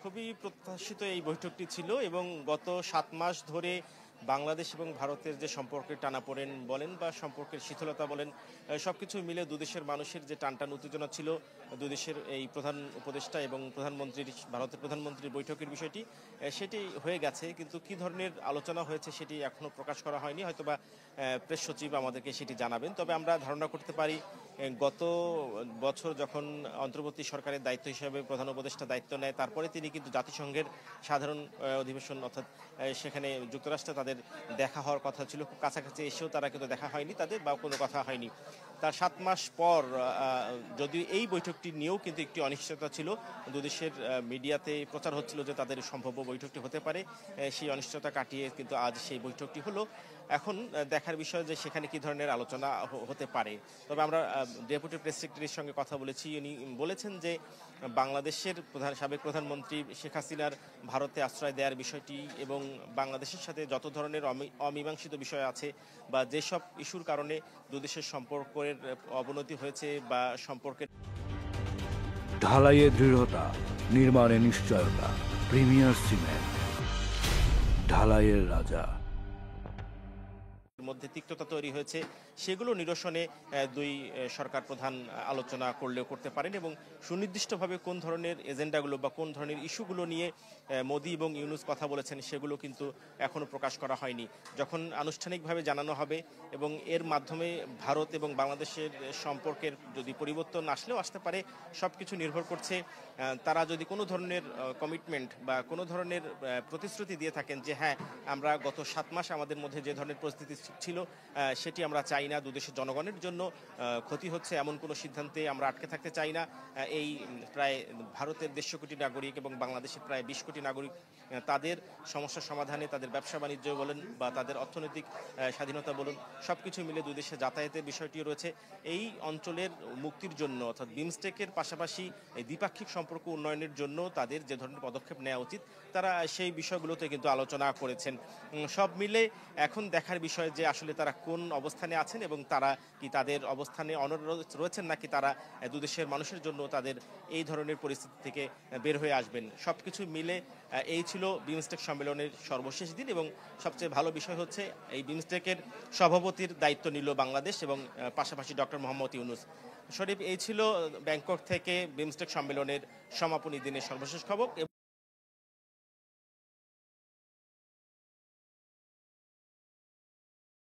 খুবই প্রত্যাশিত এই বৈঠকটি ছিল এবং গত ৭ মাস ধরে বাংলাদেশ এবং ভারতের যে সম্পর্কের টানাপোড়েন বলেন বা সম্পর্কের শিথিলতা বলেন, সবকিছু মিলে দুদেশের মানুষের যে টানটান উত্তেজনা ছিল, দুদেশের এই প্রধান উপদেষ্টা এবং ভারতের প্রধানমন্ত্রীর বৈঠকের বিষয়টি সেটি হয়ে গেছে। কিন্তু কি ধরনের আলোচনা হয়েছে সেটি এখনো প্রকাশ করা হয়নি, হয়তোবা প্রেস সচিব আমাদেরকে সেটি জানাবেন। তবে আমরা ধারণা করতে পারি গত বছর যখন অন্তর্বর্তী সরকারের দায়িত্ব হিসেবে প্রধান উপদেষ্টা দায়িত্ব নেয়, তারপরে তিনি কিন্তু জাতিসংঘের সাধারণ অধিবেশন অর্থাৎ সেখানে যুক্তরাষ্ট্রে তাদের দেখা হওয়ার কথা ছিল, খুব কাছাকাছি এসেও তারা কিন্তু দেখা হয়নি তাদের, বা কোনো কথা হয়নি। তার ৭ মাস পর যদিও এই বৈঠকটি নিয়েও কিন্তু একটি অনিশ্চয়তা ছিল, দুদেশের মিডিয়াতে প্রচার হচ্ছিল যে তাদের সম্ভাব্য বৈঠকটি হতে পারে, সেই অনিশ্চয়তা কাটিয়ে কিন্তু আজ সেই বৈঠকটি হলো। এখন দেখার বিষয় যে সেখানে কি ধরনের আলোচনা হতে পারে। তবে আমরা ডেপুটি প্রেস সেক্রেটারির সঙ্গে কথা বলেছি, উনি বলেছেন যে বাংলাদেশের সাবেক প্রধানমন্ত্রী শেখ হাসিনার ভারতে আশ্রয় দেওয়ার বিষয়টি এবং বাংলাদেশের সাথে যত ধরনের অমীমাংসিত বিষয় আছে বা যেসব ইস্যুর কারণে দুদেশের সম্পর্কের অবনতি হয়েছে বা সম্পর্কের ঢালাইয়ে দৃঢ়তা, নির্মাণে নিশ্চয়তা, প্রিমিয়ার সিমেন্ট, ঢালাইয়ের রাজা। মধ্যে তিক্ততা তৈরি হয়েছে, সেগুলো নিরসনে দুই সরকার প্রধান আলোচনা করলেও করতে পারেন এবং সুনির্দিষ্টভাবে কোন ধরনের এজেন্ডাগুলো বা কোন ধরনের ইস্যুগুলো নিয়ে মোদি এবং ইউনূস কথা বলেছেন সেগুলো কিন্তু এখনো প্রকাশ করা হয়নি। যখন আনুষ্ঠানিকভাবে জানানো হবে এবং এর মাধ্যমে ভারত এবং বাংলাদেশের সম্পর্কের যদি পরিবর্তন আসলেও আসতে পারে, সব কিছু নির্ভর করছে তারা যদি কোনো ধরনের কমিটমেন্ট বা কোনো ধরনের প্রতিশ্রুতি দিয়ে থাকেন যে হ্যাঁ, আমরা গত ৭ মাস আমাদের মধ্যে যে ধরনের পরিস্থিতি ছিল সেটি আমরা চাই না, দুদেশের জনগণের জন্য ক্ষতি হচ্ছে এমন কোনো সিদ্ধান্তে আমরা আটকে থাকতে চাই না। এই প্রায় ভারতের ১৫০ কোটি নাগরিক এবং বাংলাদেশের প্রায় ২০ কোটি নাগরিক তাদের সমস্যা সমাধানে, তাদের ব্যবসা বাণিজ্য বলেন বা তাদের অর্থনৈতিক স্বাধীনতা বলুন, সব কিছু মিলে দুই দেশে যাতায়াতের বিষয়টিও রয়েছে। এই অঞ্চলের মুক্তির জন্য অর্থাৎ বিমস্টেকের পাশাপাশি এই দ্বিপাক্ষিক সম্পর্ক উন্নয়নের জন্য তাদের যে ধরনের পদক্ষেপ নেওয়া উচিত, তারা সেই বিষয়গুলোতে কিন্তু আলোচনা করেছেন। সব মিলে এখন দেখার বিষয় যে আসলে তারা কোন অবস্থানে আছেন এবং তারা কি তাদের অবস্থানে অনড় রয়েছেন নাকি তারা দুদেশের মানুষের জন্য তাদের এই ধরনের পরিস্থিতি থেকে বের হয়ে আসবেন। সবকিছু মিলে এই ছিল বিমস্টেক সম্মেলনের সর্বশেষ দিন এবং সবচেয়ে ভালো বিষয় হচ্ছে এই বিমস্টেকের সভাপতির দায়িত্ব নিল বাংলাদেশ এবং পাশাপাশি ডক্টর মোহাম্মদ ইউনূস। শরীফ, এই ছিল ব্যাংকক থেকে বিমস্টেক সম্মেলনের সমাপনী দিনের সর্বশেষ খবর।